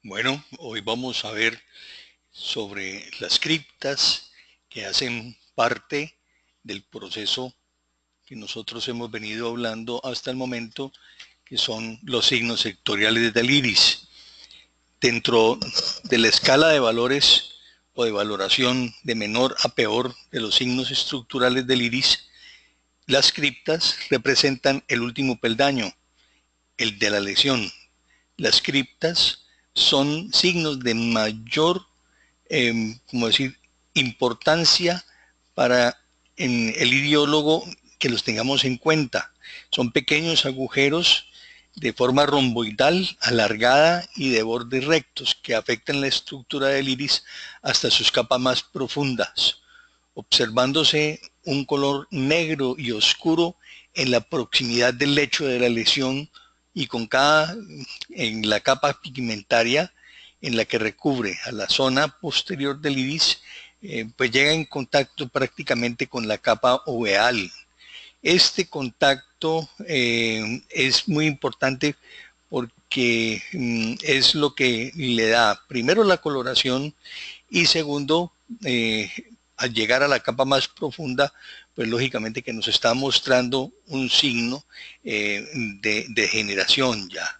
Bueno, hoy vamos a ver sobre las criptas que hacen parte del proceso que nosotros hemos venido hablando hasta el momento, que son los signos sectoriales del iris. Dentro de la escala de valores o de valoración de menor a peor de los signos estructurales del iris, las criptas representan el último peldaño, el de la lesión. Las criptas son signos de mayor como decir, importancia para en el ideólogo que los tengamos en cuenta. Son pequeños agujeros de forma romboidal, alargada y de bordes rectos que afectan la estructura del iris hasta sus capas más profundas, observándose un color negro y oscuro en la proximidad del lecho de la lesión y con cada en la capa pigmentaria en la que recubre a la zona posterior del iris, pues llega en contacto prácticamente con la capa oveal. Este contacto es muy importante porque es lo que le da primero la coloración y segundo, al llegar a la capa más profunda, pues lógicamente que nos está mostrando un signo de degeneración ya.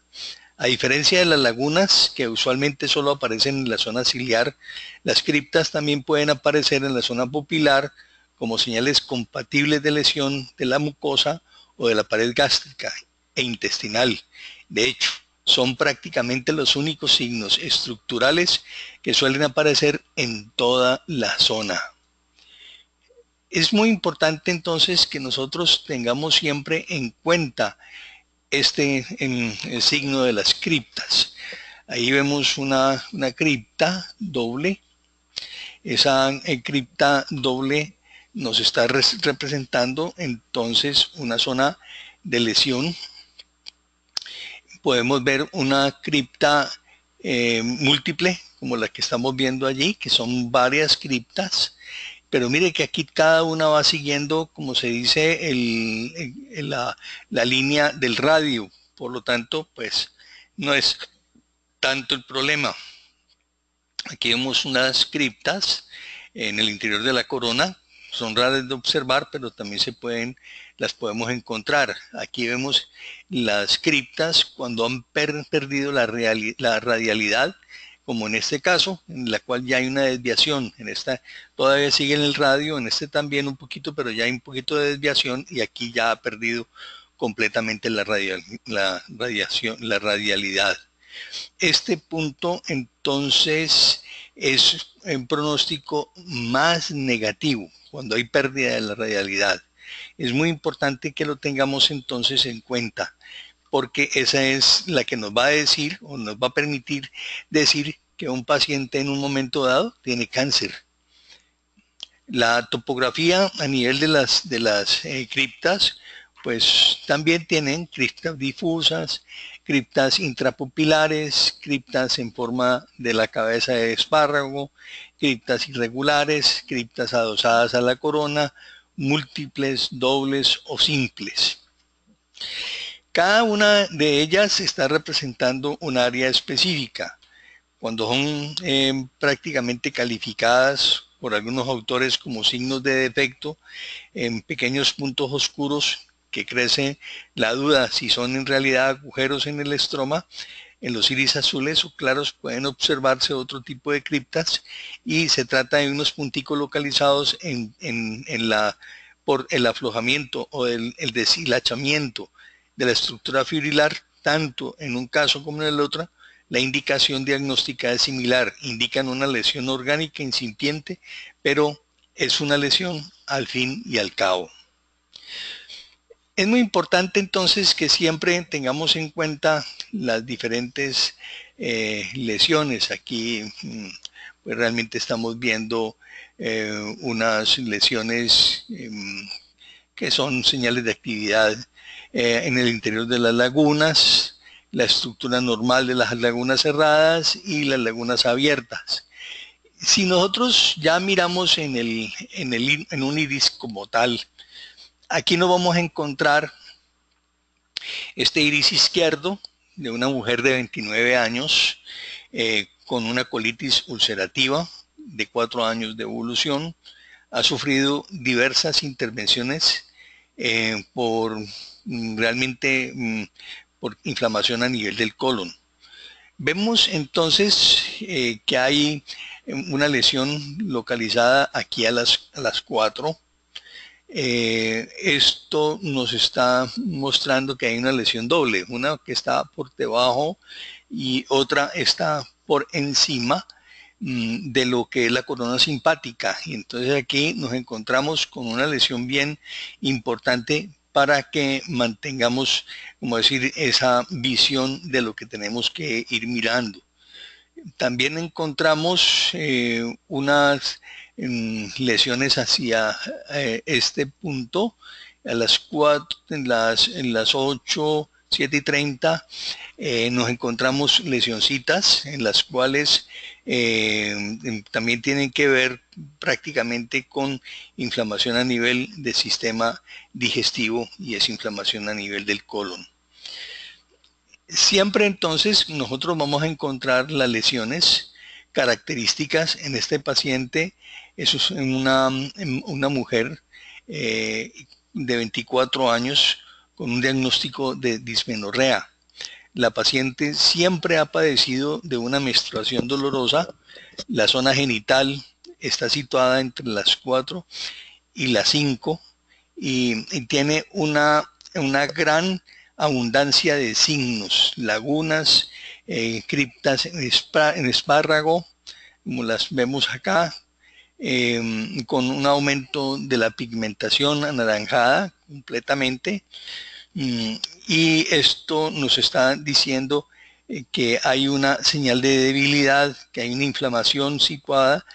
A diferencia de las lagunas, que usualmente solo aparecen en la zona ciliar, las criptas también pueden aparecer en la zona pupilar como señales compatibles de lesión de la mucosa o de la pared gástrica e intestinal. De hecho, son prácticamente los únicos signos estructurales que suelen aparecer en toda la zona. Es muy importante entonces que nosotros tengamos siempre en cuenta el signo de las criptas. Ahí vemos una cripta doble. Esa cripta doble nos está representando entonces una zona de lesión. Podemos ver una cripta múltiple, como la que estamos viendo allí, que son varias criptas. Pero mire que aquí cada una va siguiendo, como se dice, la línea del radio. Por lo tanto, pues no es tanto el problema. Aquí vemos unas criptas en el interior de la corona. Son raras de observar, pero también las podemos encontrar. Aquí vemos las criptas cuando han perdido la radialidad, como en este caso, en la cual ya hay una desviación. En esta todavía sigue en el radio, en este también un poquito, pero ya hay un poquito de desviación y aquí ya ha perdido completamente la radialidad. Este punto entonces es un pronóstico más negativo cuando hay pérdida de la radialidad. Es muy importante que lo tengamos entonces en cuenta porque esa es la que nos va a decir o nos va a permitir decir que un paciente en un momento dado tiene cáncer. La topografía a nivel de las criptas, pues también tienen criptas difusas, criptas intrapupilares, criptas en forma de la cabeza de espárrago, criptas irregulares, criptas adosadas a la corona, múltiples, dobles o simples. Cada una de ellas está representando un área específica. Cuando son prácticamente calificadas por algunos autores como signos de defecto, en pequeños puntos oscuros que crece la duda si son en realidad agujeros en el estroma. En los iris azules o claros pueden observarse otro tipo de criptas y se trata de unos punticos localizados por el aflojamiento o el deshilachamiento de la estructura fibrilar, tanto en un caso como en el otro. La indicación diagnóstica es similar, indican una lesión orgánica incipiente, pero es una lesión al fin y al cabo. Es muy importante entonces que siempre tengamos en cuenta las diferentes lesiones. Aquí pues realmente estamos viendo unas lesiones que son señales de actividad en el interior de las lagunas, la estructura normal de las lagunas cerradas y las lagunas abiertas. Si nosotros ya miramos en un iris como tal, aquí nos vamos a encontrar este iris izquierdo de una mujer de 29 años. con una colitis ulcerativa de 4 años de evolución. Ha sufrido diversas intervenciones por realmente por inflamación a nivel del colon. Vemos entonces que hay una lesión localizada aquí a las 4. Esto nos está mostrando que hay una lesión doble, una que está por debajo y otra está por encima de lo que es la corona simpática. Y entonces aquí nos encontramos con una lesión bien importante para que mantengamos, como decir, esa visión de lo que tenemos que ir mirando. También encontramos unas lesiones hacia este punto, a las 4, en las 8, 7 y 30, nos encontramos lesioncitas en las cuales también tienen que ver prácticamente con inflamación a nivel del sistema digestivo y es inflamación a nivel del colon. Siempre entonces nosotros vamos a encontrar las lesiones características en este paciente. Eso es en una mujer de 24 años con un diagnóstico de dismenorrea. La paciente siempre ha padecido de una menstruación dolorosa. La zona genital está situada entre las 4 y las 5 y tiene una gran abundancia de signos, lagunas, criptas en espárrago, como las vemos acá, con un aumento de la pigmentación anaranjada completamente. Y esto nos está diciendo que hay una señal de debilidad, que hay una inflamación situada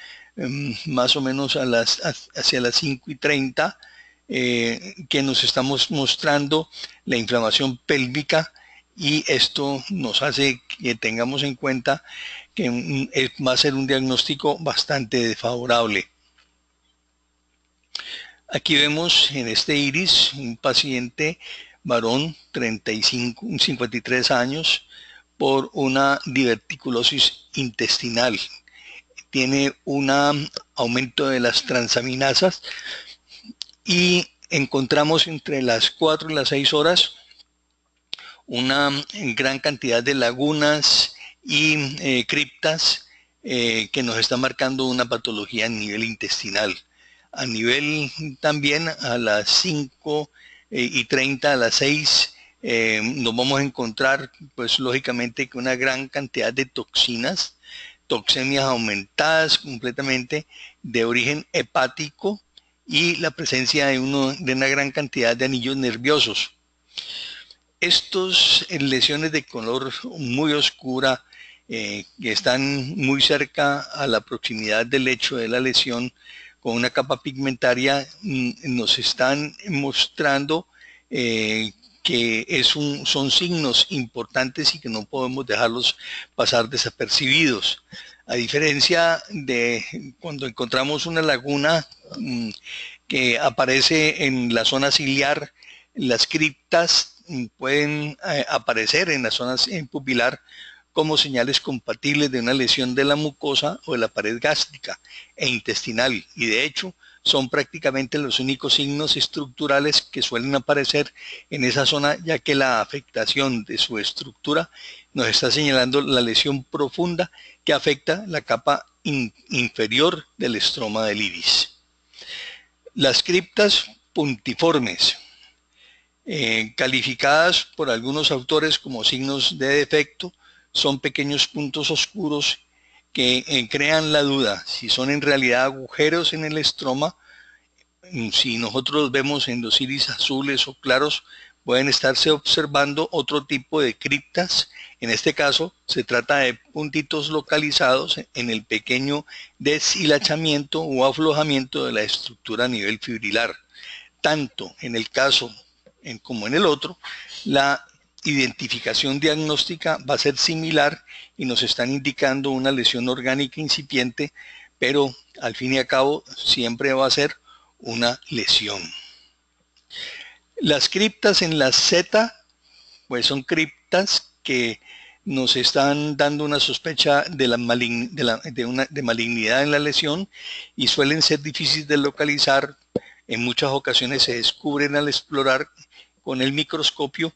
más o menos hacia las 5:30, que nos estamos mostrando la inflamación pélvica y esto nos hace que tengamos en cuenta que va a ser un diagnóstico bastante desfavorable. Aquí vemos en este iris un paciente varón 53 años por una diverticulosis intestinal. Tiene un aumento de las transaminasas y encontramos entre las 4 y las 6 horas una gran cantidad de lagunas y criptas que nos está marcando una patología a nivel intestinal. A nivel también a las 5:30, a las 6, nos vamos a encontrar pues lógicamente con una gran cantidad de toxinas, toxemias aumentadas completamente de origen hepático y la presencia de una gran cantidad de anillos nerviosos. Estas lesiones de color muy oscura que están muy cerca a la proximidad del lecho de la lesión con una capa pigmentaria nos están mostrando que son signos importantes y que no podemos dejarlos pasar desapercibidos. A diferencia de cuando encontramos una laguna que aparece en la zona ciliar, las criptas pueden aparecer en la zona pupilar como señales compatibles de una lesión de la mucosa o de la pared gástrica e intestinal, y de hecho son prácticamente los únicos signos estructurales que suelen aparecer en esa zona, ya que la afectación de su estructura nos está señalando la lesión profunda que afecta la capa inferior del estroma del iris. Las criptas puntiformes, calificadas por algunos autores como signos de defecto, son pequeños puntos oscuros que crean la duda si son en realidad agujeros en el estroma. Si nosotros vemos en los iris azules o claros, pueden estarse observando otro tipo de criptas. En este caso se trata de puntitos localizados en el pequeño deshilachamiento o aflojamiento de la estructura a nivel fibrilar. Tanto en el caso como en el otro, la identificación diagnóstica va a ser similar y nos están indicando una lesión orgánica incipiente, pero al fin y al cabo siempre va a ser una lesión. Las criptas en la Z pues son criptas que nos están dando una sospecha de malignidad en la lesión y suelen ser difíciles de localizar. En muchas ocasiones se descubren al explorar con el microscopio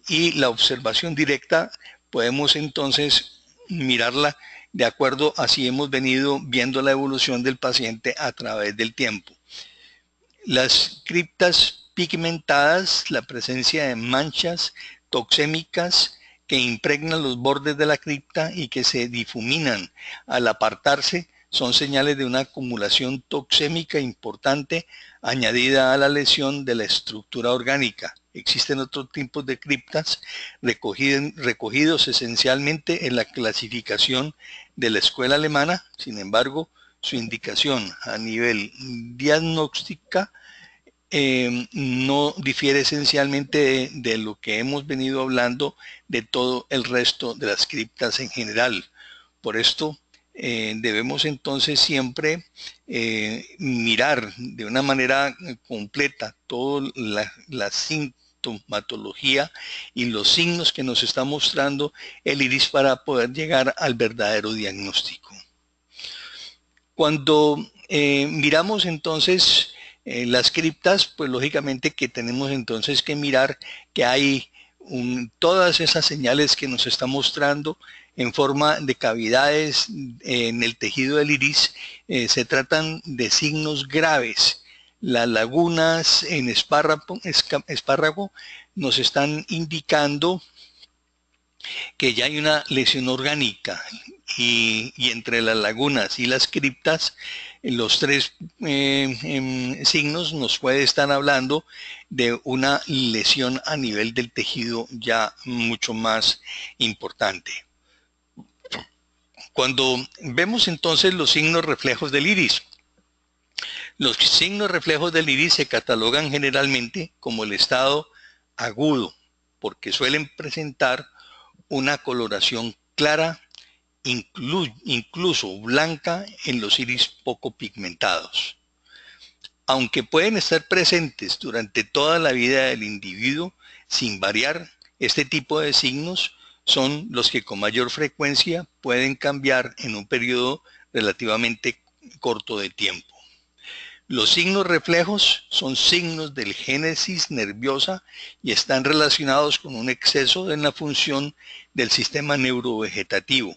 y la observación directa podemos entonces mirarla de acuerdo a si hemos venido viendo la evolución del paciente a través del tiempo. Las criptas pigmentadas, la presencia de manchas toxémicas que impregnan los bordes de la cripta y que se difuminan al apartarse, son señales de una acumulación toxémica importante añadida a la lesión de la estructura orgánica. Existen otros tipos de criptas recogidos esencialmente en la clasificación de la escuela alemana. Sin embargo, su indicación a nivel diagnóstica no difiere esencialmente de lo que hemos venido hablando de todo el resto de las criptas en general. Por esto debemos entonces siempre mirar de una manera completa toda la sintomatología y los signos que nos está mostrando el iris para poder llegar al verdadero diagnóstico. Cuando miramos entonces las criptas, pues lógicamente que tenemos entonces que mirar que hay todas esas señales que nos está mostrando en forma de cavidades en el tejido del iris. Se tratan de signos graves. Las lagunas en espárrago nos están indicando que ya hay una lesión orgánica y entre las lagunas y las criptas, los tres signos nos puede estar hablando de una lesión a nivel del tejido ya mucho más importante. Cuando vemos entonces los signos reflejos del iris, los signos reflejos del iris se catalogan generalmente como el estado agudo, porque suelen presentar una coloración clara, incluso blanca en los iris poco pigmentados. Aunque pueden estar presentes durante toda la vida del individuo sin variar, este tipo de signos son los que con mayor frecuencia pueden cambiar en un periodo relativamente corto de tiempo. Los signos reflejos son signos del génesis nerviosa y están relacionados con un exceso en la función del sistema neurovegetativo.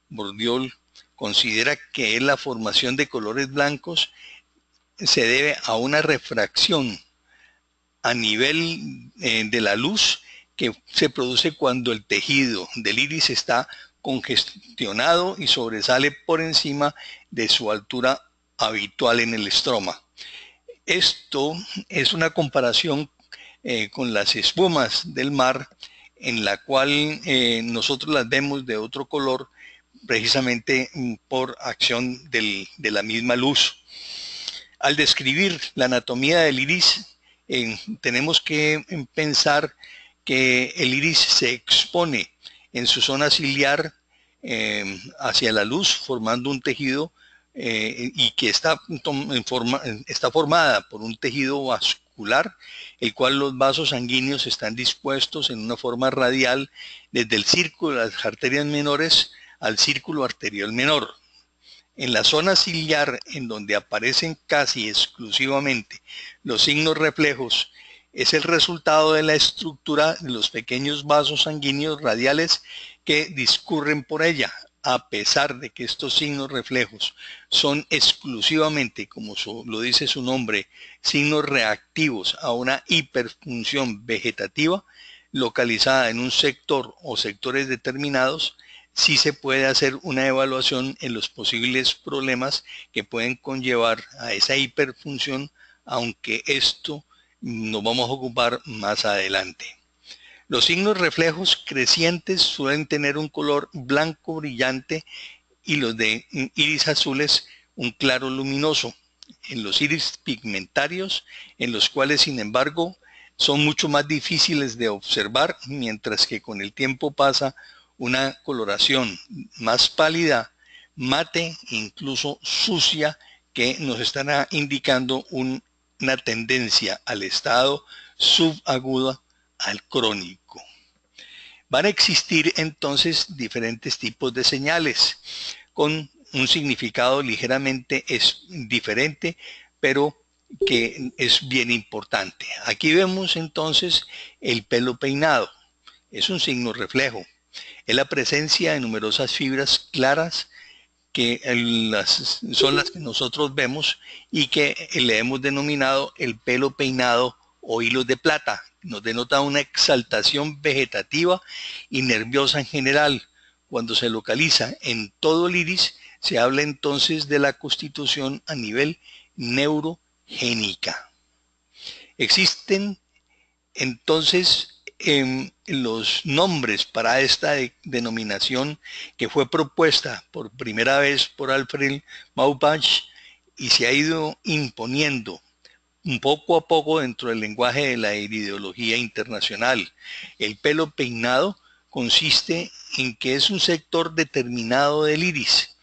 Bourdieu considera que la formación de colores blancos se debe a una refracción a nivel de la luz que se produce cuando el tejido del iris está congestionado y sobresale por encima de su altura habitual en el estroma. Esto es una comparación con las espumas del mar, en la cual nosotros las vemos de otro color precisamente por acción de la misma luz. Al describir la anatomía del iris, tenemos que pensar que el iris se expone en su zona ciliar hacia la luz, formando un tejido y que está formada por un tejido vascular, el cual los vasos sanguíneos están dispuestos en una forma radial desde el círculo de las arterias menores al círculo arterial menor. En la zona ciliar, en donde aparecen casi exclusivamente los signos reflejos, es el resultado de la estructura de los pequeños vasos sanguíneos radiales que discurren por ella. A pesar de que estos signos reflejos son exclusivamente, como lo dice su nombre, signos reactivos a una hiperfunción vegetativa localizada en un sector o sectores determinados, sí se puede hacer una evaluación en los posibles problemas que pueden conllevar a esa hiperfunción, aunque esto nos vamos a ocupar más adelante. Los signos reflejos crecientes suelen tener un color blanco brillante y los de iris azules un claro luminoso. En los iris pigmentarios, en los cuales sin embargo son mucho más difíciles de observar, mientras que con el tiempo pasa una coloración más pálida, mate, incluso sucia, que nos estará indicando una tendencia al estado subagudo al crónico. Van a existir entonces diferentes tipos de señales con un significado ligeramente diferente, pero que es bien importante. Aquí vemos entonces el pelo peinado. Es un signo reflejo. Es la presencia de numerosas fibras claras que son las que nosotros vemos y que le hemos denominado el pelo peinado o hilos de plata. Nos denota una exaltación vegetativa y nerviosa en general. Cuando se localiza en todo el iris, se habla entonces de la constitución a nivel neurogénica. Existen entonces los nombres para esta denominación que fue propuesta por primera vez por Alfred Maubach y se ha ido imponiendo un poco a poco dentro del lenguaje de la ideología internacional. El pelo peinado consiste en que es un sector determinado del iris,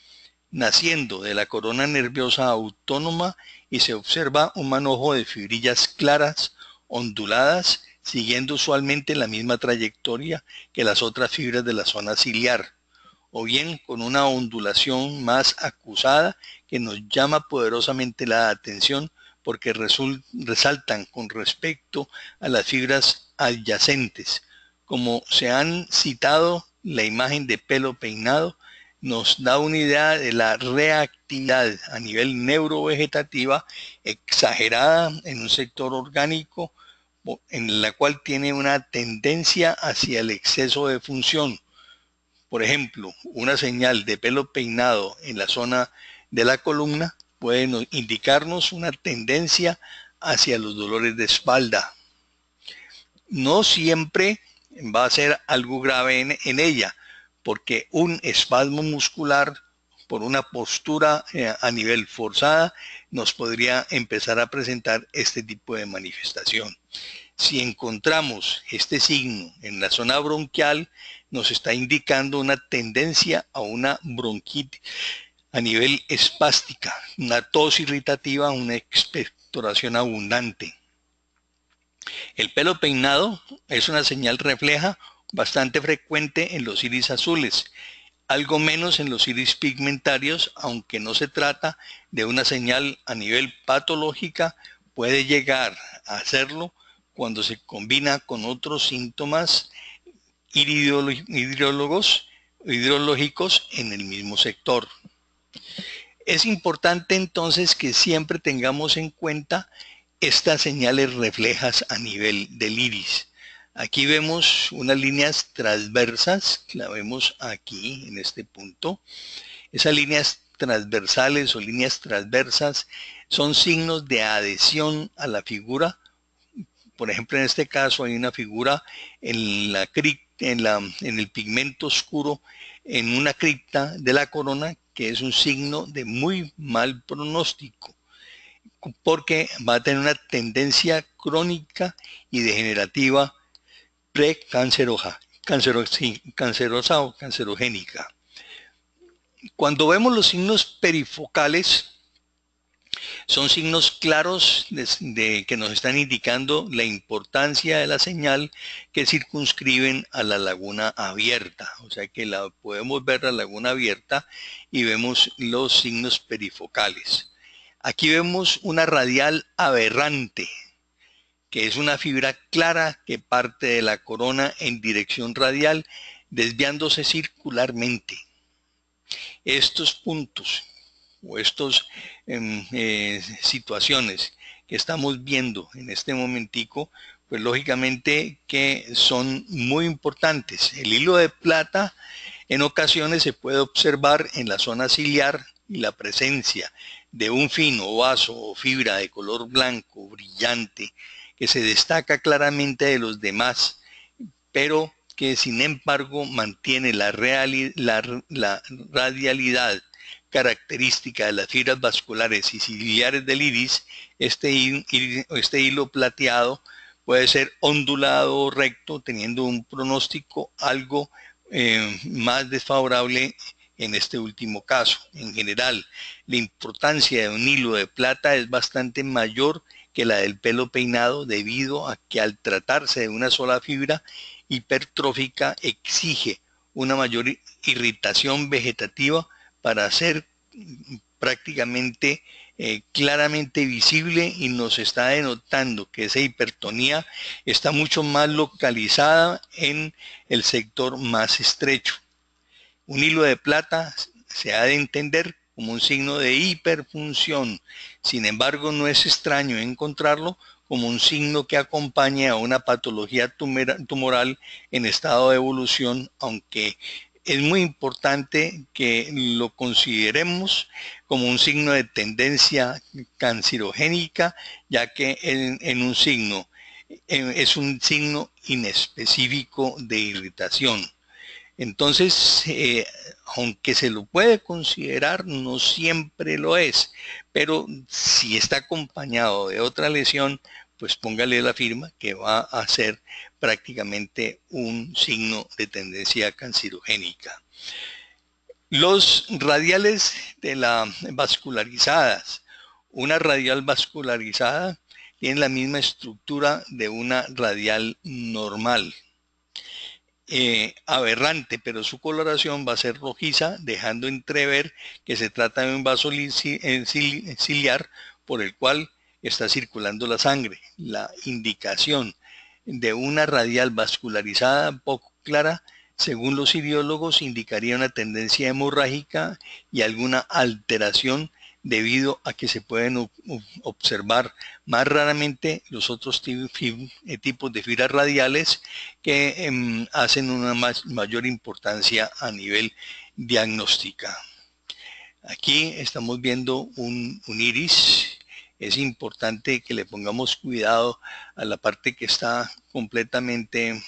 naciendo de la corona nerviosa autónoma, y se observa un manojo de fibrillas claras, onduladas, siguiendo usualmente la misma trayectoria que las otras fibras de la zona ciliar, o bien con una ondulación más acusada que nos llama poderosamente la atención porque resaltan con respecto a las fibras adyacentes. Como se han citado, la imagen de pelo peinado nos da una idea de la reactividad a nivel neurovegetativa exagerada en un sector orgánico en la cual tiene una tendencia hacia el exceso de función. Por ejemplo, una señal de pelo peinado en la zona de la columna puede indicarnos una tendencia hacia los dolores de espalda. No siempre va a ser algo grave en ella, porque un espasmo muscular por una postura a nivel forzada nos podría empezar a presentar este tipo de manifestación. Si encontramos este signo en la zona bronquial, nos está indicando una tendencia a una bronquitis a nivel espástica, una tos irritativa, una expectoración abundante. El pelo peinado es una señal refleja bastante frecuente en los iris azules, algo menos en los iris pigmentarios, aunque no se trata de una señal a nivel patológica, puede llegar a hacerlo cuando se combina con otros síntomas hidrológicos en el mismo sector. Es importante entonces que siempre tengamos en cuenta estas señales reflejas a nivel del iris. Aquí vemos unas líneas transversas, la vemos aquí en este punto. Esas líneas transversales o líneas transversas son signos de adhesión a la figura. Por ejemplo, en este caso hay una figura en el pigmento oscuro, en una cripta de la corona, que es un signo de muy mal pronóstico, porque va a tener una tendencia crónica y degenerativa precancerosa o cancerogénica. Cuando vemos los signos perifocales, son signos claros que nos están indicando la importancia de la señal que circunscriben a la laguna abierta. O sea que podemos ver la laguna abierta y vemos los signos perifocales. Aquí vemos una radial aberrante, que es una fibra clara que parte de la corona en dirección radial, desviándose circularmente. Estos puntos o estas situaciones que estamos viendo en este momentico, pues lógicamente que son muy importantes. El hilo de plata en ocasiones se puede observar en la zona ciliar y la presencia de un fino vaso o fibra de color blanco brillante que se destaca claramente de los demás, pero que sin embargo mantiene la radialidad característica de las fibras vasculares y ciliares del iris. Este hilo plateado puede ser ondulado o recto, teniendo un pronóstico algo más desfavorable en este último caso. En general, la importancia de un hilo de plata es bastante mayor que la del pelo peinado, debido a que al tratarse de una sola fibra hipertrófica exige una mayor irritación vegetativa para hacer prácticamente claramente visible, y nos está denotando que esa hipertonía está mucho más localizada en el sector más estrecho. Un hilo de plata se ha de entender como un signo de hiperfunción. Sin embargo, no es extraño encontrarlo como un signo que acompaña a una patología tumoral en estado de evolución, aunque es muy importante que lo consideremos como un signo de tendencia cancerogénica, ya que en un signo es un signo inespecífico de irritación. Entonces, aunque se lo puede considerar, no siempre lo es, pero si está acompañado de otra lesión, pues póngale la firma que va a ser prácticamente un signo de tendencia cancerogénica. Los radiales de la vascularizadas. Una radial vascularizada tiene la misma estructura de una radial normal. Aberrante, pero su coloración va a ser rojiza, dejando entrever que se trata de un vaso ciliar por el cual está circulando la sangre. La indicación de una radial vascularizada poco clara, según los iriólogos, indicaría una tendencia hemorrágica y alguna alteración debido a que se pueden observar más raramente los otros tipos de fibras radiales que hacen una mayor importancia a nivel diagnóstica. Aquí estamos viendo un iris. Es importante que le pongamos cuidado a la parte que está completamente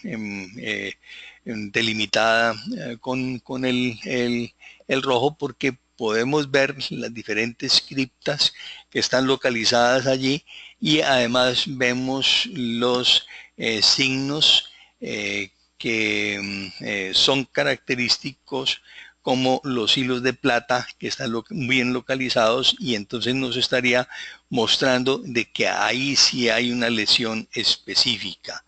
delimitada con el rojo, porque podemos ver las diferentes criptas que están localizadas allí, y además vemos los signos que son característicos, como los hilos de plata que están bien localizados, y entonces nos estaría mostrando de que ahí sí hay una lesión específica.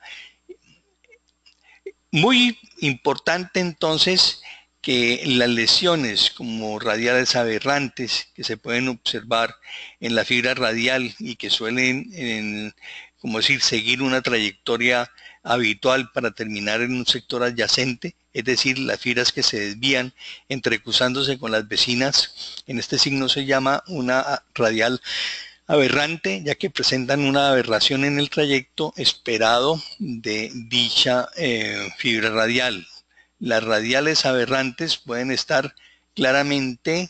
Muy importante entonces que las lesiones como radiales aberrantes que se pueden observar en la fibra radial y que suelen, como decir, seguir una trayectoria habitual para terminar en un sector adyacente, es decir, las fibras que se desvían entrecruzándose con las vecinas, en este signo se llama una radial aberrante, ya que presentan una aberración en el trayecto esperado de dicha fibra radial. Las radiales aberrantes pueden estar claramente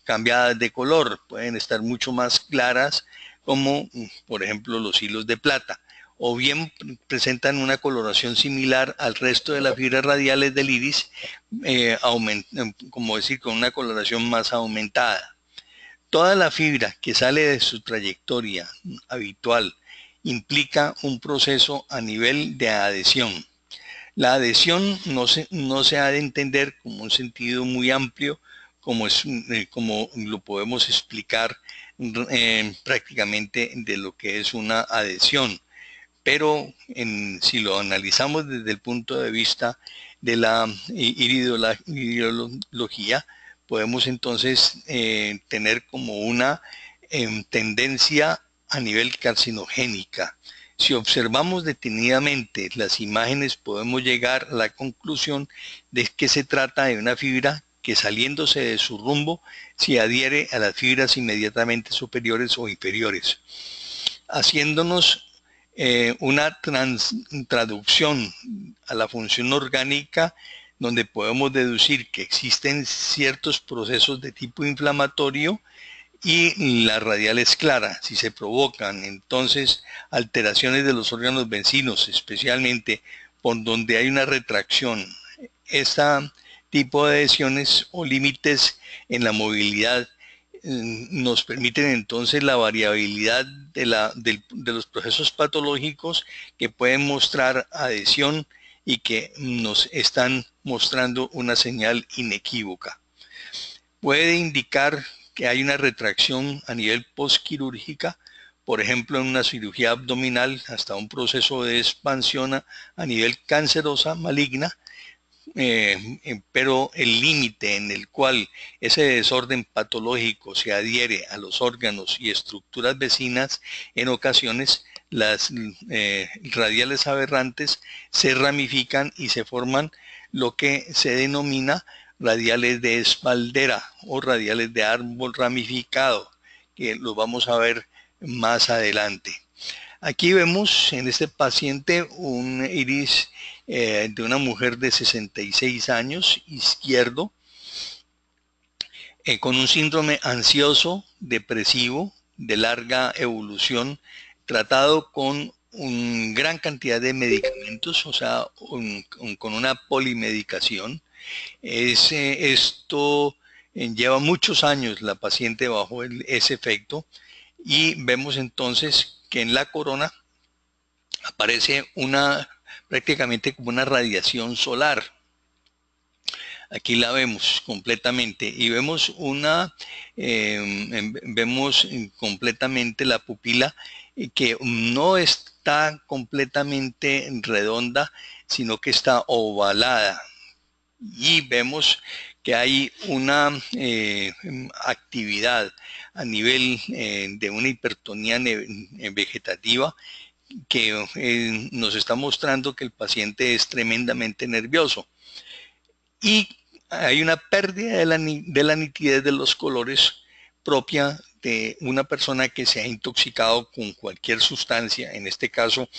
cambiadas de color, pueden estar mucho más claras, como por ejemplo los hilos de plata, o bien presentan una coloración similar al resto de las fibras radiales del iris, como decir, con una coloración más aumentada. Toda la fibra que sale de su trayectoria habitual implica un proceso a nivel de adhesión. La adhesión no se ha de entender como un sentido muy amplio, como lo podemos explicar prácticamente de lo que es una adhesión. Pero si lo analizamos desde el punto de vista de la iridología, podemos entonces tener como una tendencia a nivel carcinogénica. Si observamos detenidamente las imágenes, podemos llegar a la conclusión de que se trata de una fibra que, saliéndose de su rumbo, se adhiere a las fibras inmediatamente superiores o inferiores, haciéndonos una traducción a la función orgánica, donde podemos deducir que existen ciertos procesos de tipo inflamatorio, y la radial es clara. Si se provocan entonces alteraciones de los órganos vecinos, especialmente por donde hay una retracción, este tipo de lesiones o límites en la movilidad nos permiten entonces la variabilidad de los procesos patológicos que pueden mostrar adhesión y que nos están mostrando una señal inequívoca. Puede indicar que hay una retracción a nivel postquirúrgica, por ejemplo en una cirugía abdominal, hasta un proceso de expansión a nivel cancerosa maligna, pero el límite en el cual ese desorden patológico se adhiere a los órganos y estructuras vecinas, en ocasiones las radiales aberrantes se ramifican y se forman lo que se denomina radiales de espaldera o radiales de árbol ramificado, que lo vamos a ver más adelante. Aquí vemos en este paciente un iris de una mujer de 66 años, izquierdo, con un síndrome ansioso, depresivo, de larga evolución, tratado con una gran cantidad de medicamentos, o sea, con una polimedicación. Esto lleva muchos años la paciente bajo ese efecto, y vemos entonces que en la corona aparece prácticamente como una radiación solar. Aquí la vemos completamente y vemos vemos completamente la pupila, que no está completamente redonda, sino que está ovalada. Y vemos que hay una actividad a nivel de una hipertonía vegetativa, que nos está mostrando que el paciente es tremendamente nervioso. Y hay una pérdida de la nitidez de los colores propia de una persona que se ha intoxicado con cualquier sustancia, en este caso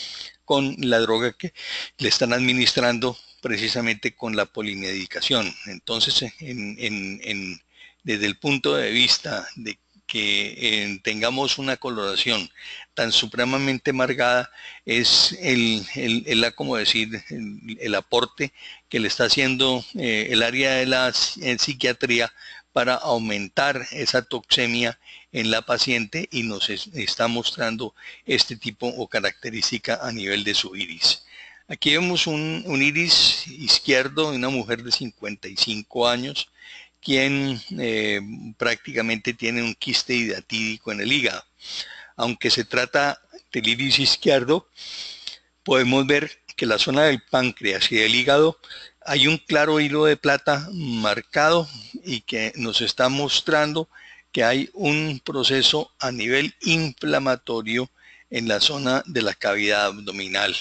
con la droga que le están administrando precisamente con la polimedicación. Entonces, desde el punto de vista de que tengamos una coloración tan supremamente amargada, es como decir, el aporte que le está haciendo el área de la psiquiatría para aumentar esa toxemia en la paciente, y nos está mostrando este tipo o característica a nivel de su iris. Aquí vemos un iris izquierdo de una mujer de 55 años, quien prácticamente tiene un quiste hidatídico en el hígado. Aunque se trata del iris izquierdo, podemos ver que la zona del páncreas y del hígado hay un claro hilo de plata marcado, y que nos está mostrando que hay un proceso a nivel inflamatorio en la zona de la cavidad abdominal.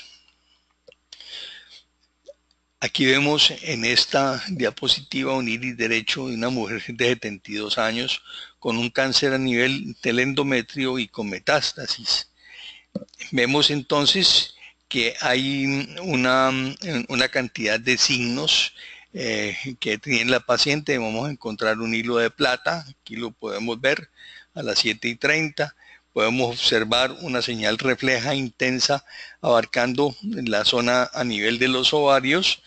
Aquí vemos en esta diapositiva un iris derecho de una mujer de 72 años con un cáncer a nivel del endometrio y con metástasis. Vemos entonces que hay una cantidad de signos que tiene la paciente. Vamos a encontrar un hilo de plata, aquí lo podemos ver a las 7:30. Podemos observar una señal refleja intensa abarcando la zona a nivel de los ovarios,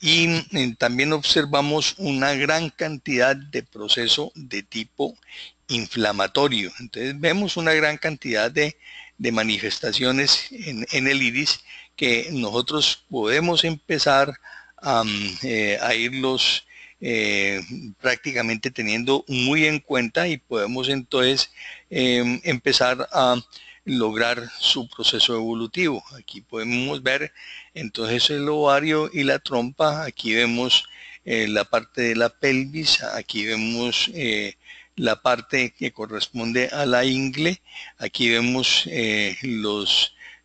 y también observamos una gran cantidad de proceso de tipo inflamatorio. Entonces vemos una gran cantidad de manifestaciones en el iris, que nosotros podemos empezar a irlos prácticamente teniendo muy en cuenta, y podemos entonces empezar a lograr su proceso evolutivo. Aquí podemos ver entonces el ovario y la trompa. Aquí vemos la parte de la pelvis. Aquí vemos la parte que corresponde a la ingle. Aquí vemos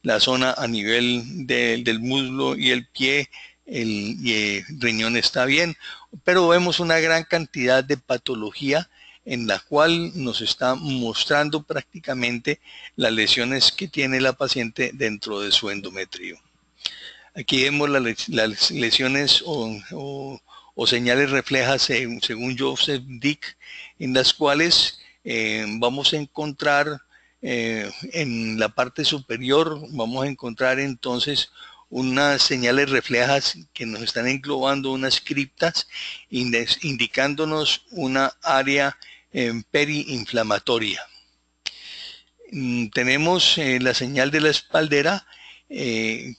la zona a nivel del muslo y el pie. El riñón está bien, pero vemos una gran cantidad de patología en la cual nos está mostrando prácticamente las lesiones que tiene la paciente dentro de su endometrio. Aquí vemos las lesiones o señales reflejas según Joseph Dick, en las cuales vamos a encontrar en la parte superior, vamos a encontrar entonces unas señales reflejas que nos están englobando unas criptas, indicándonos una área periinflamatoria. Tenemos la señal de la espaldera,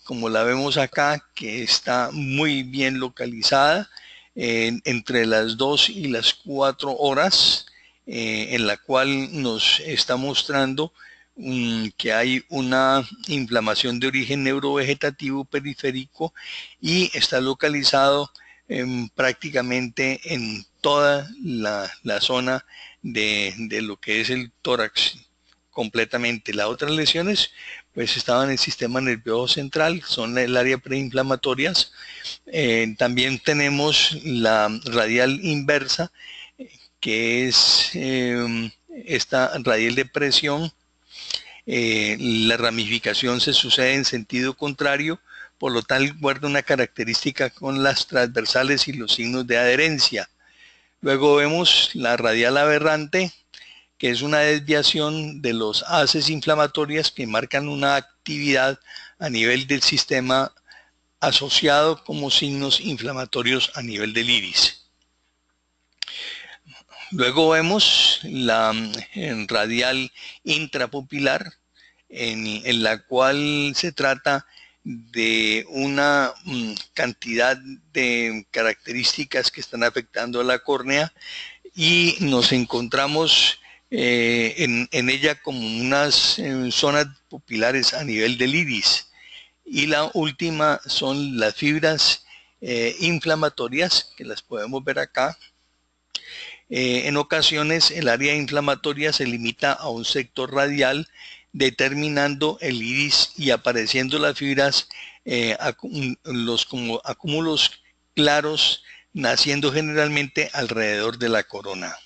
como la vemos acá, que está muy bien localizada entre las 2 y las 4 horas, en la cual nos está mostrando que hay una inflamación de origen neurovegetativo periférico y está localizado prácticamente en toda la zona de lo que es el tórax completamente. Las otras lesiones pues estaban en el sistema nervioso central, son el área preinflamatorias. También tenemos la radial inversa, que es esta radial de presión. La ramificación se sucede en sentido contrario, por lo tal guarda una característica con las transversales y los signos de adherencia. Luego vemos la radial aberrante, que es una desviación de los haces inflamatorias que marcan una actividad a nivel del sistema asociado como signos inflamatorios a nivel del iris. Luego vemos la radial intrapupilar, en la cual se trata de una cantidad de características que están afectando a la córnea y nos encontramos en ella como unas zonas pupilares a nivel del iris. Y la última son las fibras inflamatorias, que las podemos ver acá. En ocasiones el área inflamatoria se limita a un sector radial, determinando el iris y apareciendo las fibras, los como acúmulos claros, naciendo generalmente alrededor de la corona.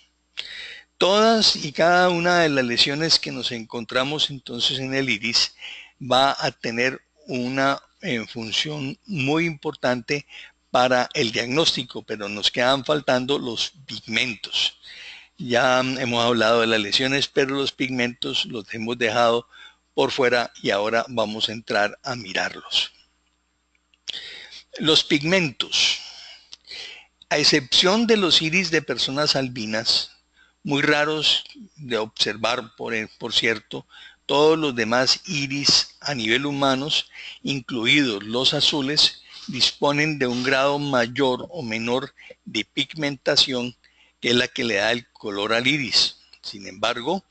Todas y cada una de las lesiones que nos encontramos entonces en el iris va a tener una función muy importante para el diagnóstico, pero nos quedan faltando los pigmentos. Ya hemos hablado de las lesiones, pero los pigmentos los hemos dejado por fuera y ahora vamos a entrar a mirarlos. Los pigmentos, a excepción de los iris de personas albinas, muy raros de observar, por cierto, todos los demás iris a nivel humanos, incluidos los azules, disponen de un grado mayor o menor de pigmentación, que es la que le da el color al iris. Sin embargo,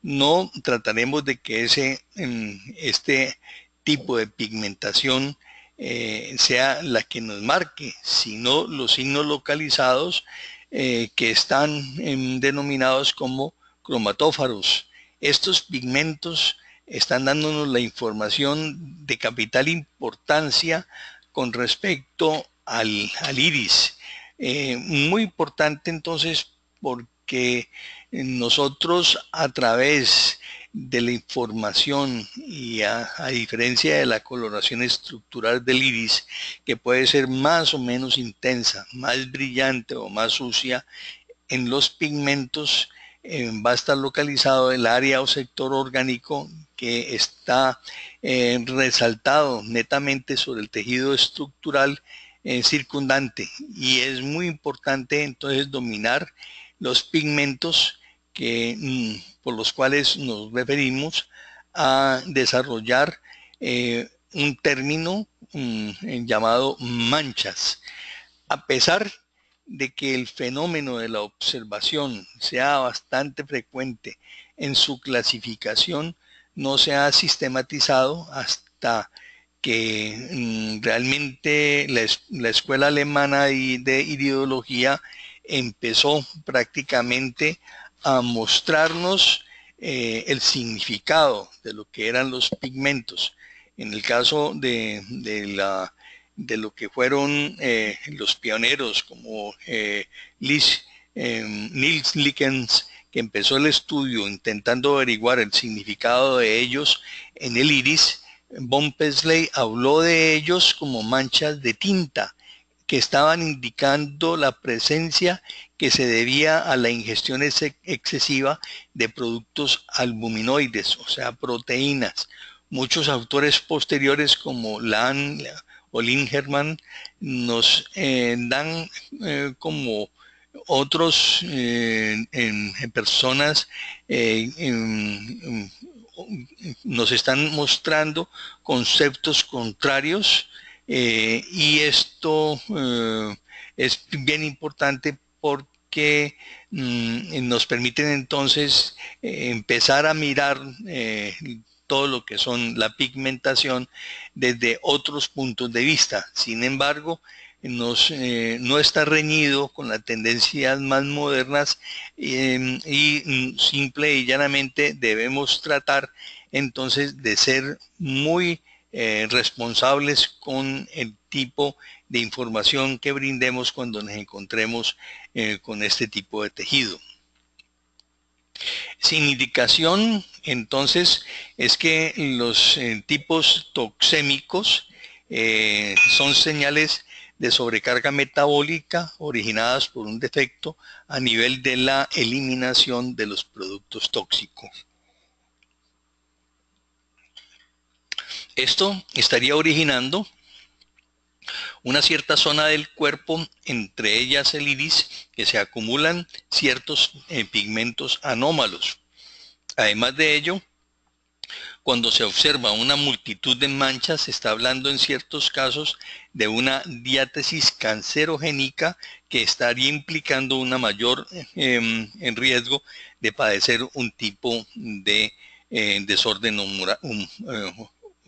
no trataremos de que este tipo de pigmentación sea la que nos marque, sino los signos localizados que están denominados como cromatófaros. Estos pigmentos están dándonos la información de capital importancia con respecto al iris. Muy importante entonces, porque nosotros a través de la información y a diferencia de la coloración estructural del iris, que puede ser más o menos intensa, más brillante o más sucia, en los pigmentos va a estar localizado el área o sector orgánico que está resaltado netamente sobre el tejido estructural circundante, y es muy importante entonces dominar los pigmentos por los cuales nos referimos a desarrollar un término llamado manchas. A pesar de que el fenómeno de la observación sea bastante frecuente, en su clasificación no se ha sistematizado hasta que realmente la escuela alemana de iridología empezó prácticamente a mostrarnos el significado de lo que eran los pigmentos. En el caso de lo que fueron los pioneros como Niels Likens, que empezó el estudio intentando averiguar el significado de ellos en el iris, von Paisley habló de ellos como manchas de tinta que estaban indicando la presencia que se debía a la ingestión excesiva de productos albuminoides, o sea, proteínas. Muchos autores posteriores como Lahn o Lingerman nos dan como otros personas nos están mostrando conceptos contrarios, y esto es bien importante que nos permiten entonces empezar a mirar todo lo que son la pigmentación desde otros puntos de vista. Sin embargo, no está reñido con las tendencias más modernas y simple y llanamente debemos tratar entonces de ser muy responsables con el tipo de información que brindemos cuando nos encontremos con este tipo de tejido. Sin indicación, entonces, es que los tipos toxémicos son señales de sobrecarga metabólica originadas por un defecto a nivel de la eliminación de los productos tóxicos. Esto estaría originando una cierta zona del cuerpo, entre ellas el iris, que se acumulan ciertos pigmentos anómalos. Además de ello, cuando se observa una multitud de manchas, se está hablando en ciertos casos de una diátesis cancerogénica que estaría implicando una mayor en riesgo de padecer un tipo de desorden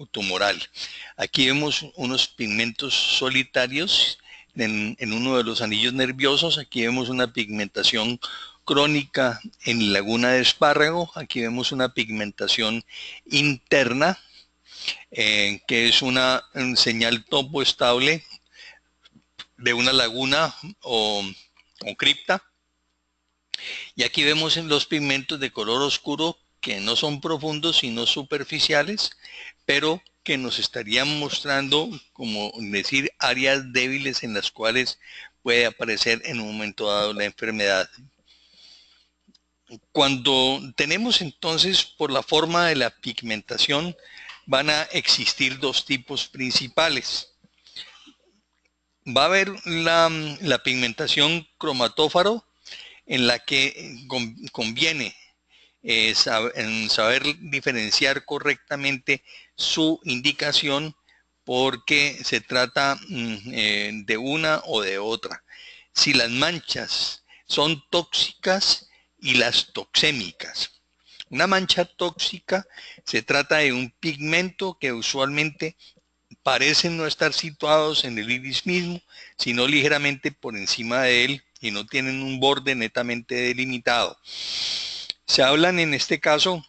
tumoral. Aquí vemos unos pigmentos solitarios en uno de los anillos nerviosos. Aquí vemos una pigmentación crónica en laguna de espárrago. Aquí vemos una pigmentación interna que es una señal topo estable de una laguna o cripta. Y aquí vemos en los pigmentos de color oscuro que no son profundos sino superficiales, pero que nos estarían mostrando, como decir, áreas débiles en las cuales puede aparecer en un momento dado la enfermedad. Cuando tenemos entonces, por la forma de la pigmentación, van a existir dos tipos principales. Va a haber la pigmentación cromatófaro, en la que conviene saber diferenciar correctamente su indicación, porque se trata de una o de otra. Si las manchas son tóxicas y las toxémicas. Una mancha tóxica se trata de un pigmento que usualmente parecen no estar situados en el iris mismo, sino ligeramente por encima de él y no tienen un borde netamente delimitado. Se hablan en este caso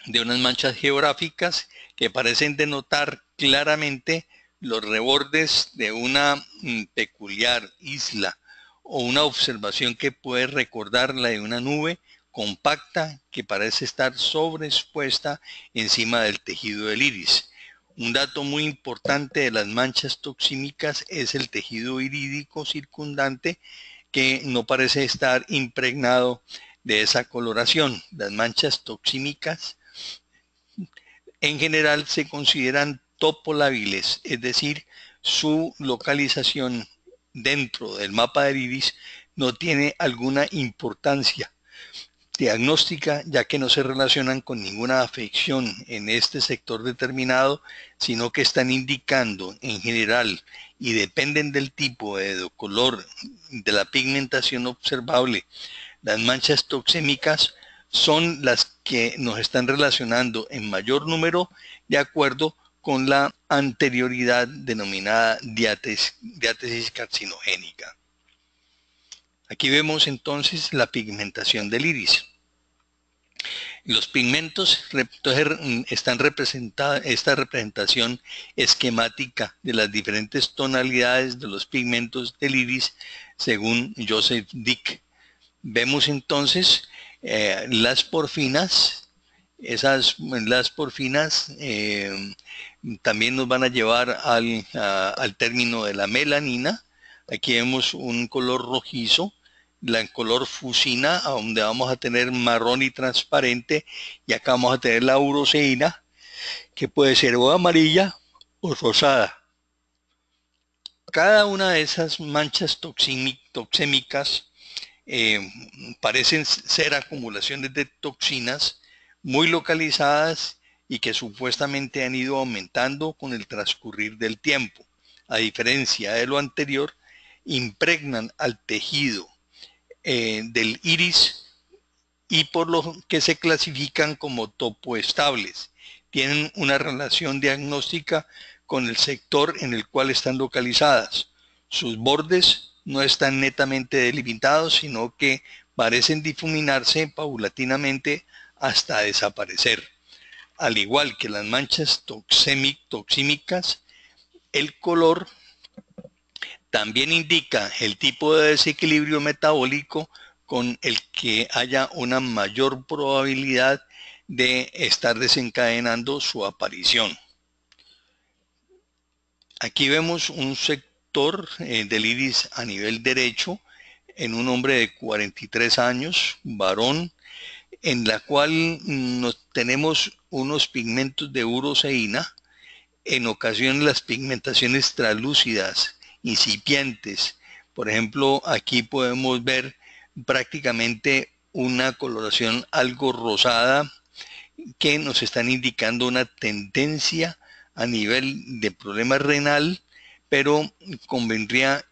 de unas manchas geográficas que parecen denotar claramente los rebordes de una peculiar isla o una observación que puede recordar la de una nube compacta que parece estar sobreexpuesta encima del tejido del iris. Un dato muy importante de las manchas toxímicas es el tejido irídico circundante, que no parece estar impregnado de esa coloración. Las manchas toxímicas en general se consideran topolábiles, es decir, su localización dentro del mapa del iris no tiene alguna importancia diagnóstica, ya que no se relacionan con ninguna afección en este sector determinado, sino que están indicando en general y dependen del tipo de color de la pigmentación observable. Las manchas toxémicas son las que nos están relacionando en mayor número de acuerdo con la anterioridad denominada diátesis carcinogénica. Aquí vemos entonces la pigmentación del iris. Los pigmentos están representados, esta representación esquemática de las diferentes tonalidades de los pigmentos del iris según Joseph Dick. Vemos entonces las porfinas. Las porfinas también nos van a llevar al término de la melanina. Aquí vemos un color rojizo, el color fusina, donde vamos a tener marrón y transparente, y acá vamos a tener la uroceína, que puede ser o amarilla o rosada. Cada una de esas manchas toxémicas parecen ser acumulaciones de toxinas muy localizadas y que supuestamente han ido aumentando con el transcurrir del tiempo. A diferencia de lo anterior, impregnan al tejido del iris y por lo que se clasifican como topoestables. Tienen una relación diagnóstica con el sector en el cual están localizadas. Sus bordes no están netamente delimitados, sino que parecen difuminarse paulatinamente hasta desaparecer. Al igual que las manchas toxímicas, el color también indica el tipo de desequilibrio metabólico con el que haya una mayor probabilidad de estar desencadenando su aparición. Aquí vemos un sector del iris a nivel derecho en un hombre de 43 años, varón, en la cual tenemos unos pigmentos de uroseína, en ocasiones las pigmentaciones translúcidas, incipientes. Por ejemplo, aquí podemos ver prácticamente una coloración algo rosada que nos están indicando una tendencia a nivel de problema renal, pero convendría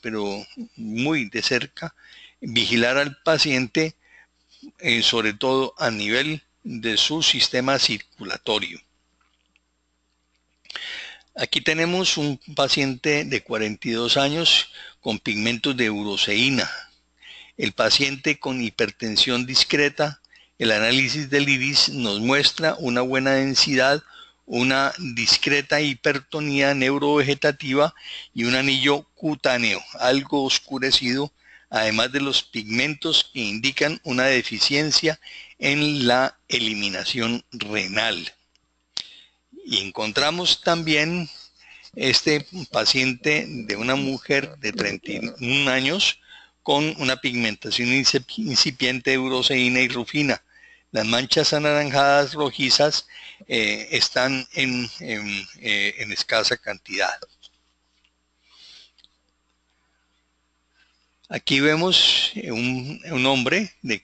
pero muy de cerca vigilar al paciente, sobre todo a nivel de su sistema circulatorio. Aquí tenemos un paciente de 42 años con pigmentos de uroseína. El paciente con hipertensión discreta, el análisis del iris nos muestra una buena densidad, una discreta hipertonía neurovegetativa y un anillo cutáneo, algo oscurecido, además de los pigmentos que indican una deficiencia en la eliminación renal. Y encontramos también este paciente de una mujer de 31 años con una pigmentación incipiente de uroseína y rufina. Las manchas anaranjadas rojizas están en escasa cantidad. Aquí vemos un hombre de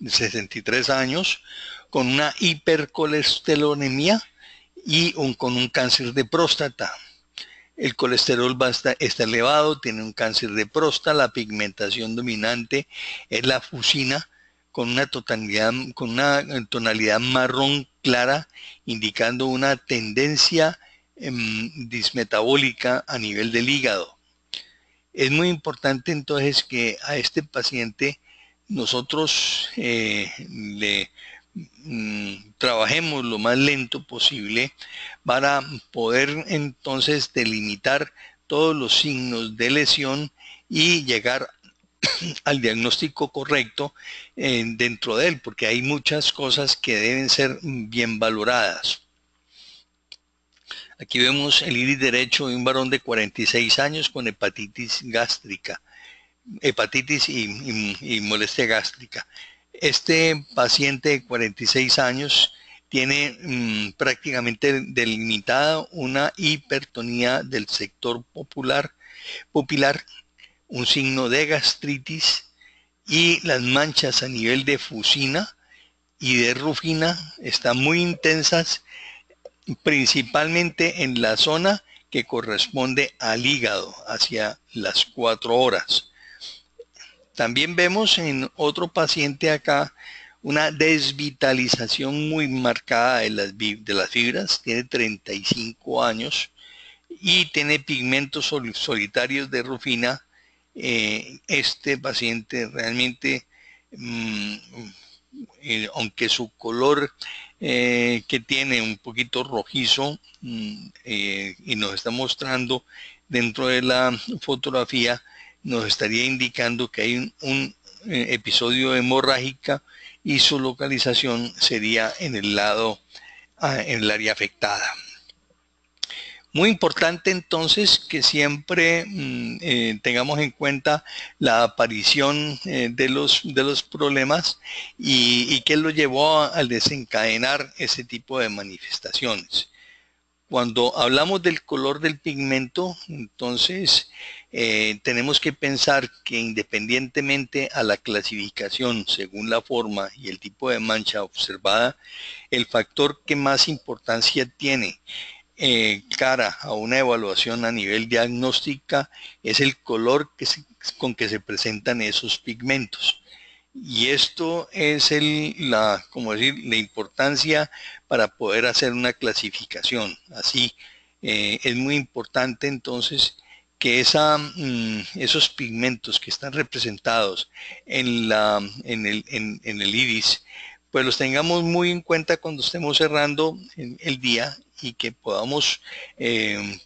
63 años con una hipercolesterolemia y con un cáncer de próstata. El colesterol está elevado, tiene un cáncer de próstata, la pigmentación dominante es la fusina con una tonalidad marrón clara, indicando una tendencia dismetabólica a nivel del hígado. Es muy importante entonces que a este paciente nosotros trabajemos lo más lento posible para poder entonces delimitar todos los signos de lesión y llegar al diagnóstico correcto dentro de él, porque hay muchas cosas que deben ser bien valoradas. Aquí vemos el iris derecho de un varón de 46 años con hepatitis gástrica, hepatitis y molestia gástrica. Este paciente de 46 años tiene prácticamente delimitada una hipertonía del sector pupilar, un signo de gastritis, y las manchas a nivel de fusina y de rufina están muy intensas, principalmente en la zona que corresponde al hígado, hacia las 4 horas. También vemos en otro paciente acá una desvitalización muy marcada de las fibras, tiene 35 años y tiene pigmentos solitarios de rufina. Este paciente realmente, aunque su color que tiene un poquito rojizo y nos está mostrando dentro de la fotografía, nos estaría indicando que hay un episodio hemorrágica y su localización sería en el lado, en el área afectada. Muy importante entonces que siempre tengamos en cuenta la aparición de los problemas y qué lo llevó al desencadenar ese tipo de manifestaciones. Cuando hablamos del color del pigmento, entonces tenemos que pensar que independientemente a la clasificación según la forma y el tipo de mancha observada, el factor que más importancia tiene cara a una evaluación a nivel diagnóstica es el color con que se presentan esos pigmentos. Y esto es como decir, la importancia para poder hacer una clasificación. Así, es muy importante entonces que esos pigmentos que están representados en el iris, pues los tengamos muy en cuenta cuando estemos cerrando el día y que podamos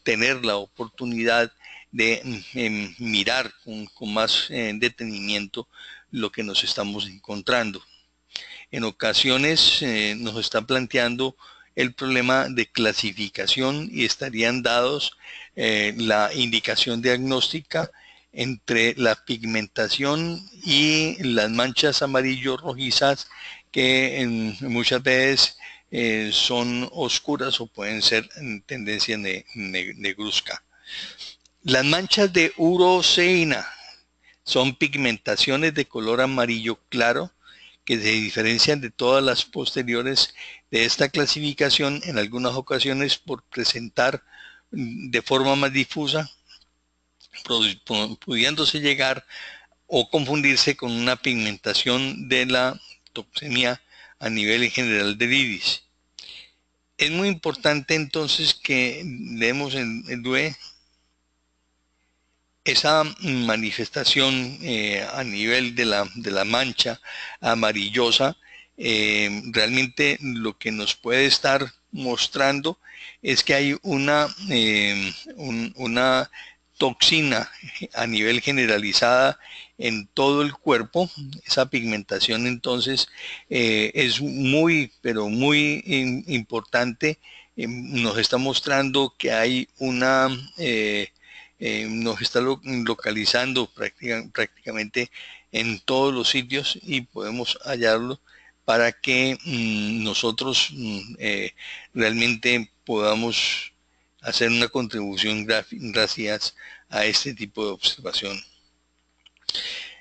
tener la oportunidad de mirar con más detenimiento lo que nos estamos encontrando. En ocasiones nos está planteando el problema de clasificación y estarían dados la indicación diagnóstica entre la pigmentación y las manchas amarillo rojizas que muchas veces son oscuras o pueden ser en tendencia negruzca. Las manchas de uroceína son pigmentaciones de color amarillo claro que se diferencian de todas las posteriores de esta clasificación en algunas ocasiones por presentar de forma más difusa, pudiéndose llegar o confundirse con una pigmentación de la toxemia a nivel general del iris. Es muy importante entonces que leemos el DUE esa manifestación a nivel de la mancha amarillosa, realmente lo que nos puede estar mostrando es que hay una toxina a nivel generalizada en todo el cuerpo. Esa pigmentación entonces es muy, pero muy importante. Nos está mostrando que hay nos está localizando prácticamente en todos los sitios y podemos hallarlo para que nosotros realmente podamos hacer una contribución gracias a este tipo de observación.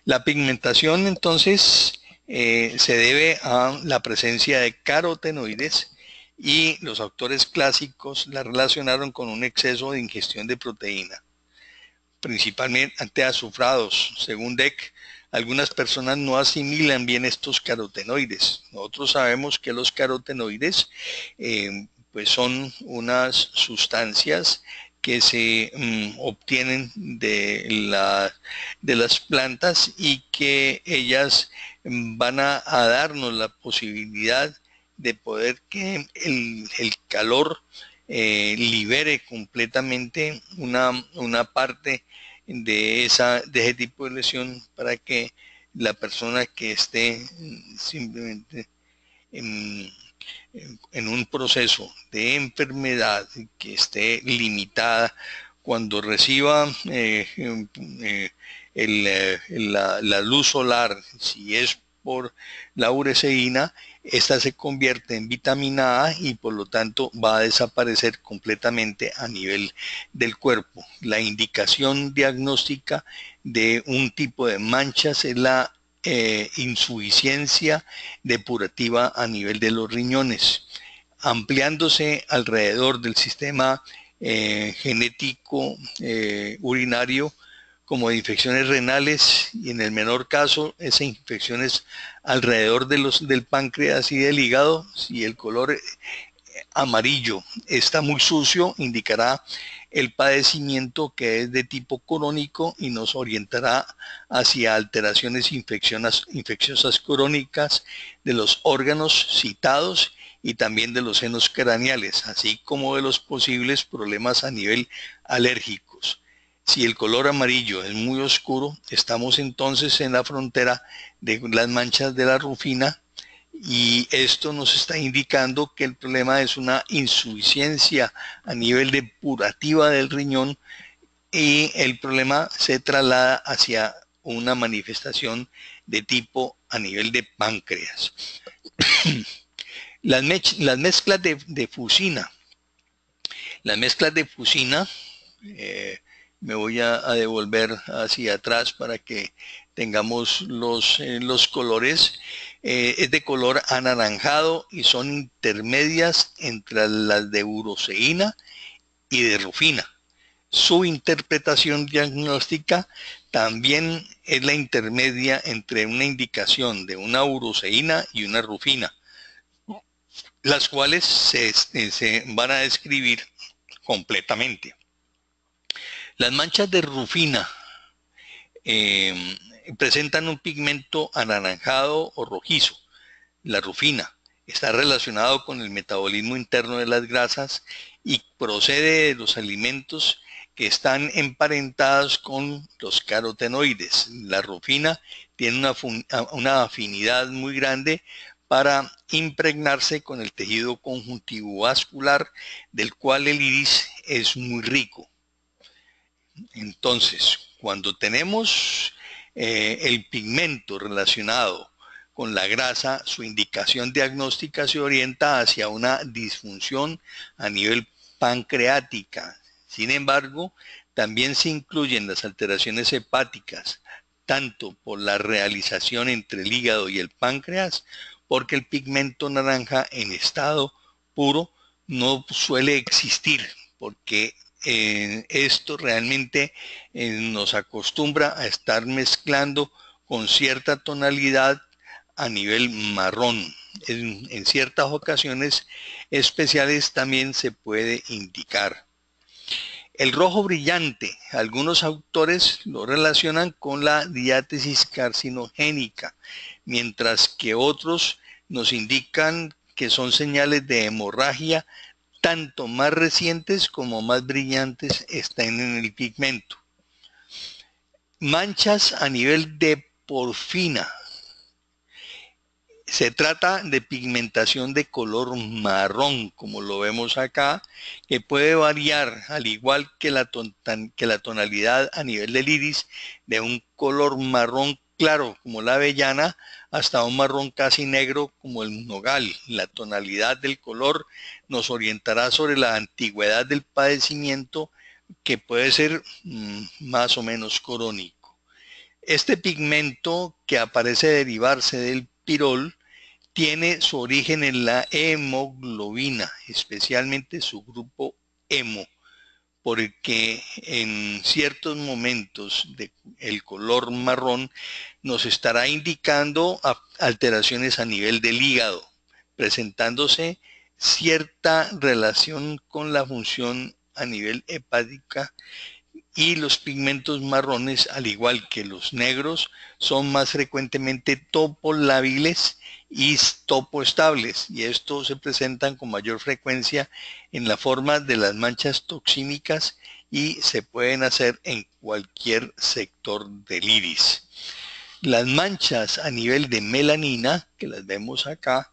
La pigmentación entonces se debe a la presencia de carotenoides y los autores clásicos la relacionaron con un exceso de ingestión de proteína, principalmente azufrados. Según Dec, algunas personas no asimilan bien estos carotenoides. Nosotros sabemos que los carotenoides pues son unas sustancias que se obtienen de las plantas y que ellas van a darnos la posibilidad de poder que el calor libere completamente una parte de ese tipo de lesión para que la persona que esté simplemente en un proceso de enfermedad que esté limitada, cuando reciba la luz solar, si es por la ureceína, esta se convierte en vitamina A y por lo tanto va a desaparecer completamente a nivel del cuerpo. La indicación diagnóstica de un tipo de manchas es la insuficiencia depurativa a nivel de los riñones, ampliándose alrededor del sistema genético urinario como de infecciones renales y en el menor caso esas infecciones alrededor del páncreas y del hígado. Si el color amarillo está muy sucio, indicará el padecimiento que es de tipo crónico y nos orientará hacia alteraciones infecciosas crónicas de los órganos citados y también de los senos craneales, así como de los posibles problemas a nivel alérgicos. Si el color amarillo es muy oscuro, estamos entonces en la frontera de las manchas de la rufina y esto nos está indicando que el problema es una insuficiencia a nivel depurativa del riñón y el problema se traslada hacia una manifestación de tipo a nivel de páncreas. Las mezclas de fusina. Las mezclas de fusina, me voy a devolver hacia atrás para que tengamos los colores. Es de color anaranjado y son intermedias entre las de uroceína y de rufina. Su interpretación diagnóstica también es la intermedia entre una indicación de una uroceína y una rufina, las cuales se van a describir completamente. Las manchas de rufina presentan un pigmento anaranjado o rojizo. La rufina está relacionado con el metabolismo interno de las grasas y procede de los alimentos que están emparentados con los carotenoides. La rufina tiene una afinidad muy grande para impregnarse con el tejido conjuntivo vascular, del cual el iris es muy rico. Entonces, cuando tenemos el pigmento relacionado con la grasa, su indicación diagnóstica se orienta hacia una disfunción a nivel pancreática. Sin embargo, también se incluyen las alteraciones hepáticas, tanto por la realización entre el hígado y el páncreas, porque el pigmento naranja en estado puro no suele existir, porque esto realmente nos acostumbra a estar mezclando con cierta tonalidad a nivel marrón. En ciertas ocasiones especiales también se puede indicar. El rojo brillante, algunos autores lo relacionan con la diátesis carcinogénica, mientras que otros nos indican que son señales de hemorragia, tanto más recientes como más brillantes están en el pigmento. Manchas a nivel de porfina. Se trata de pigmentación de color marrón, como lo vemos acá, que puede variar, al igual que la tonalidad a nivel del iris, de un color marrón claro, como la avellana, hasta un marrón casi negro, como el nogal. La tonalidad del color nos orientará sobre la antigüedad del padecimiento, que puede ser más o menos crónico. Este pigmento, que aparece derivarse del pirol, tiene su origen en la hemoglobina, especialmente su grupo hemo, porque en ciertos momentos el color marrón nos estará indicando alteraciones a nivel del hígado, presentándose cierta relación con la función a nivel hepática, y los pigmentos marrones, al igual que los negros, son más frecuentemente topolábiles y topoestables, y estos se presentan con mayor frecuencia en la forma de las manchas toxímicas y se pueden hacer en cualquier sector del iris. Las manchas a nivel de melanina, que las vemos acá,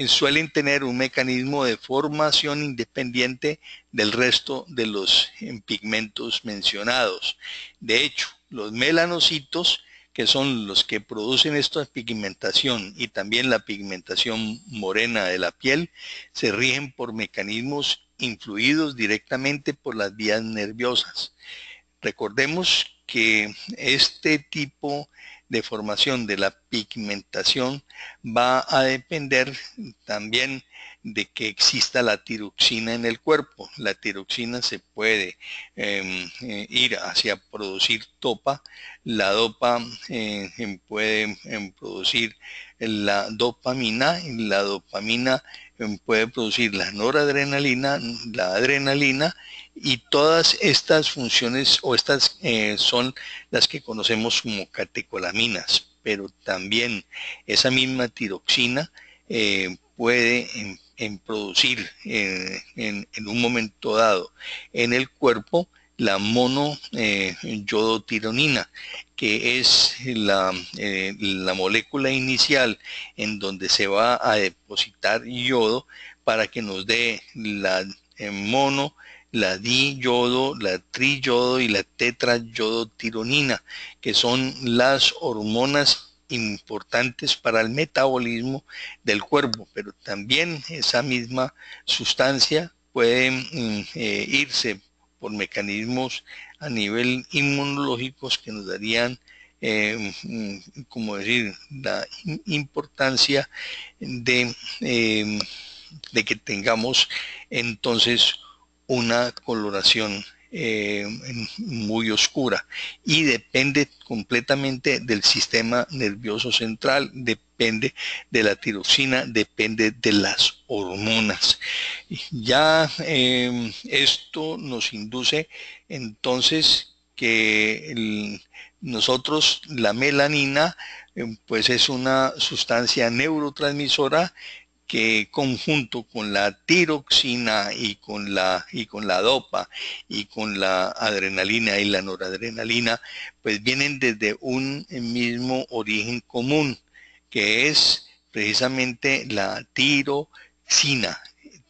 suelen tener un mecanismo de formación independiente del resto de los pigmentos mencionados. De hecho, los melanocitos, que son los que producen esta pigmentación y también la pigmentación morena de la piel, se rigen por mecanismos influidos directamente por las vías nerviosas. Recordemos que este tipo de formación de la pigmentación va a depender también de que exista la tiroxina en el cuerpo. La tiroxina se puede ir hacia producir dopa, la dopa puede producir la dopamina, y la dopamina puede producir la noradrenalina, la adrenalina, y todas estas funciones o estas son las que conocemos como catecolaminas, pero también esa misma tiroxina puede producir en un momento dado en el cuerpo la monoyodotironina, que es la molécula inicial en donde se va a depositar yodo para que nos dé la mono, la diyodo, la triyodo y la tetrayodotironina, que son las hormonas importantes para el metabolismo del cuerpo, pero también esa misma sustancia puede irse por mecanismos a nivel inmunológicos que nos darían, como decir, la importancia de que tengamos entonces una coloración muy oscura, y depende completamente del sistema nervioso central, depende de la tiroxina, depende de las hormonas. Ya esto nos induce entonces que nosotros, la melanina, pues es una sustancia neurotransmisora que, conjunto con la tiroxina y con la dopa y con la adrenalina y la noradrenalina, pues vienen desde un mismo origen común, que es precisamente la tiroxina.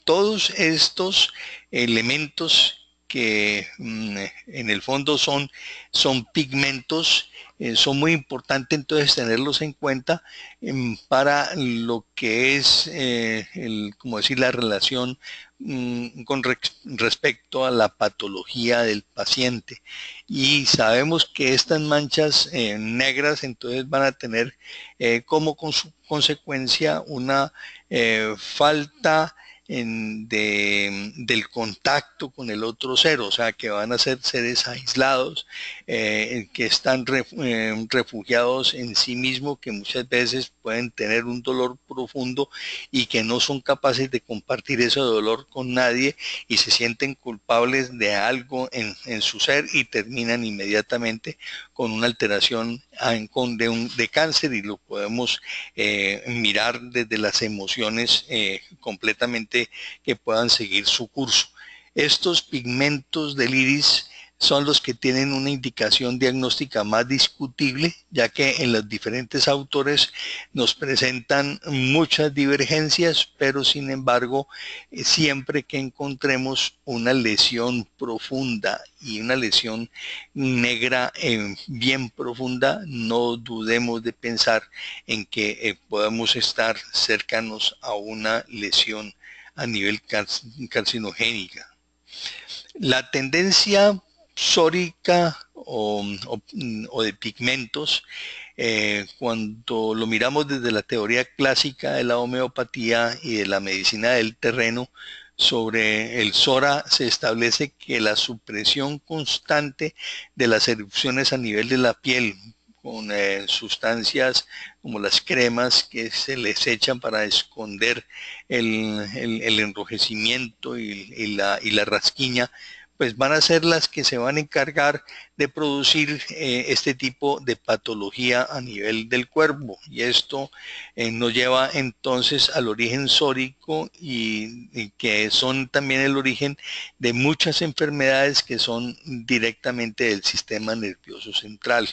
Todos estos elementos que en el fondo son pigmentos, son muy importantes entonces tenerlos en cuenta para lo que es, como decir, la relación con respecto a la patología del paciente. Y sabemos que estas manchas negras entonces van a tener como consecuencia una falta del contacto con el otro ser, o sea, que van a ser seres aislados, que están refugiados en sí mismos, que muchas veces pueden tener un dolor profundo y que no son capaces de compartir ese dolor con nadie, y se sienten culpables de algo en su ser, y terminan inmediatamente con una alteración de cáncer, y lo podemos mirar desde las emociones completamente, que puedan seguir su curso. Estos pigmentos del iris son los que tienen una indicación diagnóstica más discutible, ya que en los diferentes autores nos presentan muchas divergencias, pero sin embargo, siempre que encontremos una lesión profunda y una lesión negra bien profunda, no dudemos de pensar en que podamos estar cercanos a una lesión a nivel carcinogénica. La tendencia psórica o de pigmentos, cuando lo miramos desde la teoría clásica de la homeopatía y de la medicina del terreno, sobre el psora se establece que la supresión constante de las erupciones a nivel de la piel, con sustancias como las cremas que se les echan para esconder el enrojecimiento y la rasquiña, pues van a ser las que se van a encargar de producir este tipo de patología a nivel del cuerpo. Y esto nos lleva entonces al origen sórico, y que son también el origen de muchas enfermedades que son directamente del sistema nervioso central.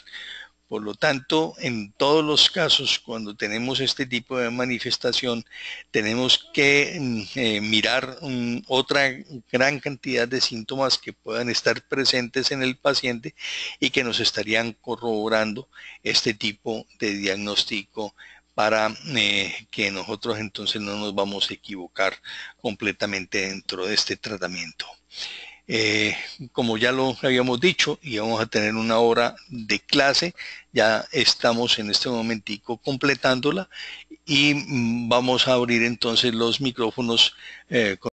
Por lo tanto, en todos los casos, cuando tenemos este tipo de manifestación, tenemos que mirar otra gran cantidad de síntomas que puedan estar presentes en el paciente y que nos estarían corroborando este tipo de diagnóstico, para que nosotros entonces no nos vamos a equivocar completamente dentro de este tratamiento. Como ya lo habíamos dicho, íbamos a tener una hora de clase, ya estamos en este momentico completándola, y vamos a abrir entonces los micrófonos